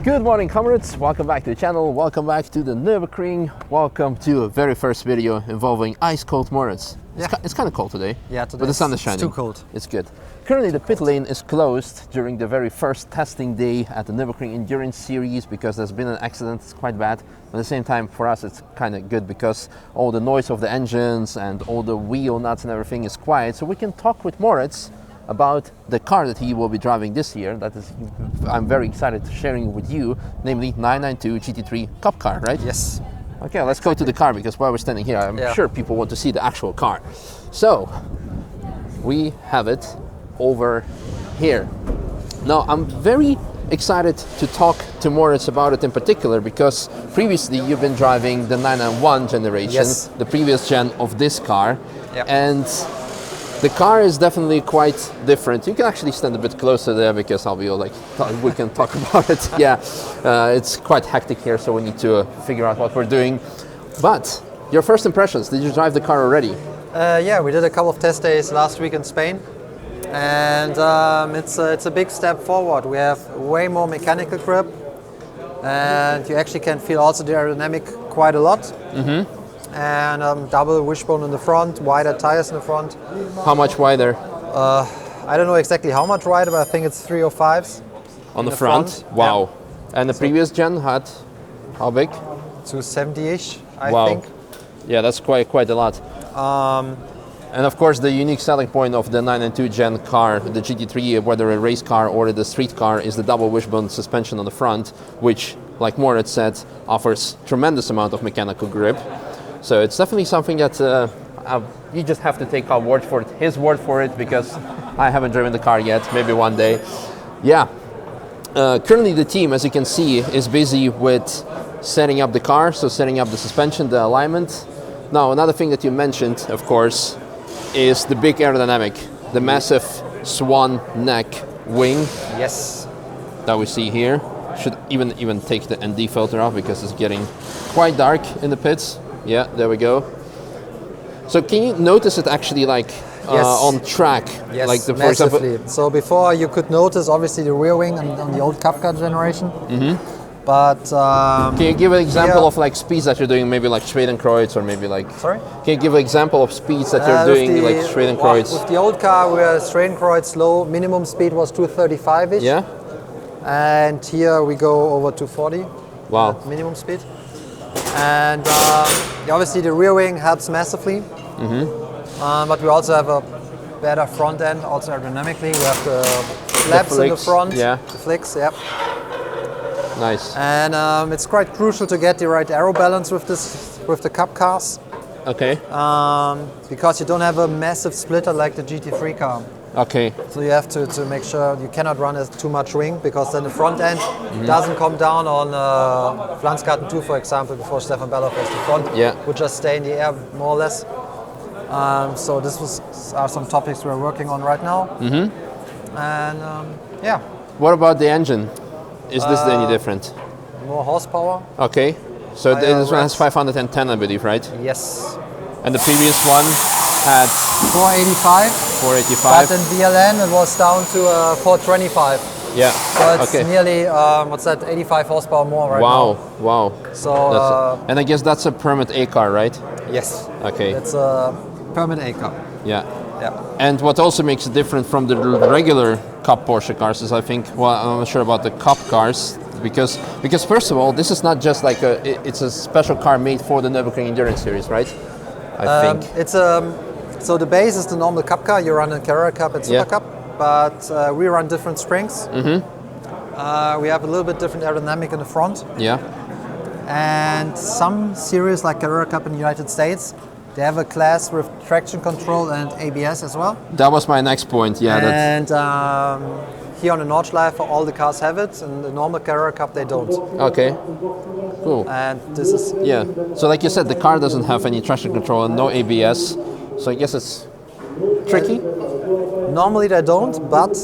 Good morning, comrades. Welcome back to the channel. Welcome back to the Nürburgring. Welcome to a very first video involving ice-cold Moritz. It's kind of cold today. Yeah, today but the sun is shining. It's too cold. It's good. Currently, the pit lane is closed during the very first testing day at the Nürburgring Endurance Series because there's been an accident. It's quite bad. At the same time, for us, it's kind of good because all the noise of the engines and all the wheel nuts and everything is quiet. So we can talk with Moritz about the car that he will be driving this year. That is, I'm very excited to sharing with you, namely 992 GT3 Cup car, right? Yes. Okay, let's go to the car because while we're standing here, I'm sure people want to see the actual car. So, we have it over here. Now, I'm very excited to talk to Moritz about it in particular because previously you've been driving the 991 generation, the previous gen of this car, and the car is definitely quite different. You can actually stand a bit closer there because I'll be like, we can talk about it. It's quite hectic here, so we need to figure out what we're doing. But your first impressions, did you drive the car already? Yeah, we did a couple of test days last week in Spain. And it's a big step forward. We have way more mechanical grip. And you actually can feel also the aerodynamic quite a lot. And double wishbone in the front, wider tires in the front. How much wider? I don't know exactly how much wider, but I think it's 305s. On the front? Wow. And the previous gen had how big? 270-ish, I think. Yeah, that's quite a lot. And of course, the unique selling point of the 992 gen car, the GT3, whether a race car or the street car, is the double wishbone suspension on the front, which, like Moritz said, offers tremendous amount of mechanical grip. So it's definitely something that you just have to take our word for it, his word for it, because I haven't driven the car yet, maybe one day. Yeah. Currently the team, as you can see, is busy with setting up the car, so setting up the suspension, the alignment. Now, another thing that you mentioned, of course, is the big aerodynamic, the massive swan neck wing. Yes. That we see here. Should even take the ND filter off because it's getting quite dark in the pits. Yeah, there we go. So can you notice it actually like on track? Yes, like for massively. example, so before you could notice obviously the rear wing on the old Cup car generation. But can you give an example of like speeds that you're doing, maybe like Schwedenkreuz or maybe like? Sorry? Can you give an example of speeds that you're doing like Schwedenkreuz? With the old car, where Schwedenkreuz low minimum speed was 235-ish. Yeah. And here we go over 240. Wow. Minimum speed. And obviously the rear wing helps massively. But we also have a better front end, also aerodynamically. We have the flaps in the front, the flicks, Nice. And it's quite crucial to get the right aero balance with the Cup cars. Okay. Because you don't have a massive splitter like the GT3 car. Okay. So you have to make sure you cannot run too much wing, because then the front end doesn't come down on Flansgarten 2, for example, before Stefan Belloff was the front, would just stay in the air more or less. So this are some topics we're working on right now. And What about the engine? Is this any different? More horsepower. Okay. So this one has 510, I believe, right? Yes. And the previous one had 485. 485. But in VLN it was down to 425. Yeah. So it's nearly 85 horsepower more right now. Wow. So and I guess that's a permit A car, right? Yes. Okay. It's a permit A car. Yeah. And what also makes it different from the regular Cup Porsche cars is, I think, well, I'm not sure about the Cup cars, because first of all, this is not just like it's a special car made for the Nürburgring Endurance Series, right? I think. It's so the base is the normal Cup car. You run a Carrera Cup and Super Cup, but we run different springs. We have a little bit different aerodynamic in the front. Yeah. And some series like Carrera Cup in the United States, they have a class with traction control and ABS as well. That was my next point. Yeah. And here on the Nordschleife, all the cars have it. In the normal Carrera Cup, they don't. Okay. Cool. And this is So like you said, the car doesn't have any traction control and no ABS. So I guess it's tricky. Normally they don't, but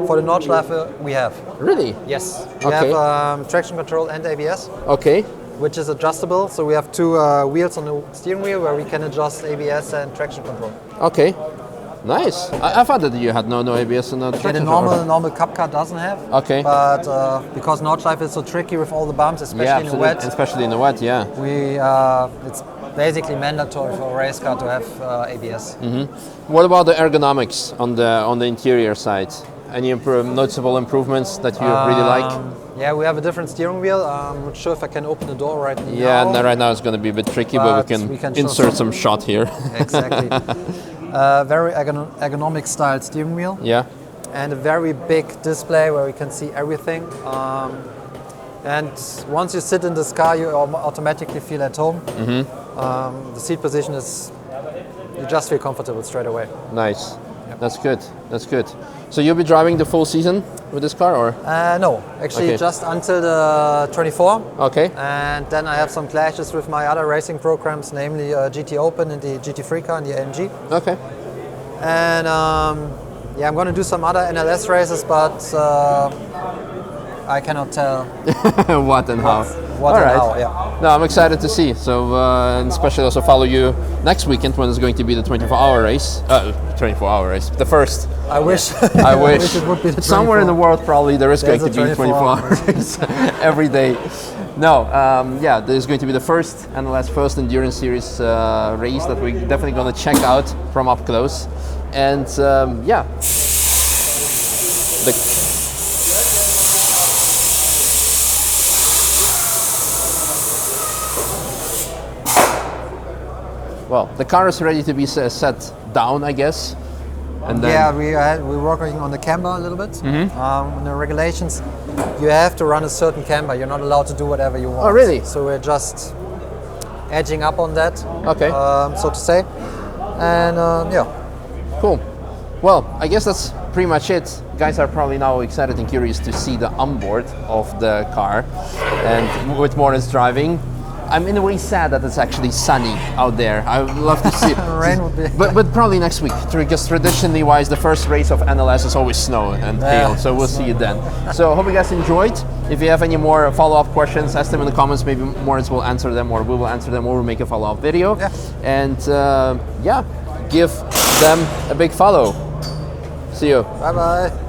for the Nordschleife we have. Really? Yes. We have traction control and ABS. Okay. Which is adjustable. So we have two wheels on the steering wheel where we can adjust ABS and traction control. Okay. Nice. I thought that you had no ABS and no Yeah, traction the normal Cup car doesn't have. Okay. But because Nordschleife is so tricky with all the bumps, especially in the wet. Especially in the wet, yeah. It's basically mandatory for a race car to have ABS. What about the ergonomics on the interior side? Any noticeable improvements that you really like? Yeah, we have a different steering wheel. I'm not sure if I can open the door right now. Yeah, no, right now it's going to be a bit tricky, but we can insert some shot here. Exactly. Very ergonomic style steering wheel. Yeah. And a very big display where we can see everything. And once you sit in this car, you automatically feel at home. The seat position is, you just feel comfortable straight away. Nice. Yep. That's good. That's good. So you'll be driving the full season with this car, or? No, actually just until the 24. Okay. And then I have some clashes with my other racing programs, namely GT Open and the GT3 car and the AMG. Okay. And yeah, I'm going to do some other NLS races, but I cannot tell what and how. What and how, yeah. No, I'm excited to see. So, and especially also follow you next weekend when it's going to be the 24-hour race. 24-hour race, the first. I wish. I wish. It would be the 24. Somewhere in the world, probably there is going to be 24-hour race every day. No, yeah, there's going to be the first NLS First Endurance Series race that we're definitely going to check out from up close. And yeah, the car is ready to be set down, I guess. And then yeah, we're working on the camber a little bit. In the regulations, you have to run a certain camber. You're not allowed to do whatever you want. Oh, really? So we're just edging up on that, okay, so to say. And yeah. Cool. Well, I guess that's pretty much it. Guys are probably now excited and curious to see the onboard of the car and with Moritz driving. I'm in a way sad that it's actually sunny out there. I would love to see it. Rain would be. But probably next week, because traditionally wise, the first race of NLS is always snow and hail, so we'll see it then. So I hope you guys enjoyed. If you have any more follow-up questions, ask them in the comments. Maybe Moritz will answer them, or we will answer them, or we'll make a follow-up video. Yeah. And yeah, give them a big follow. See you. Bye-bye.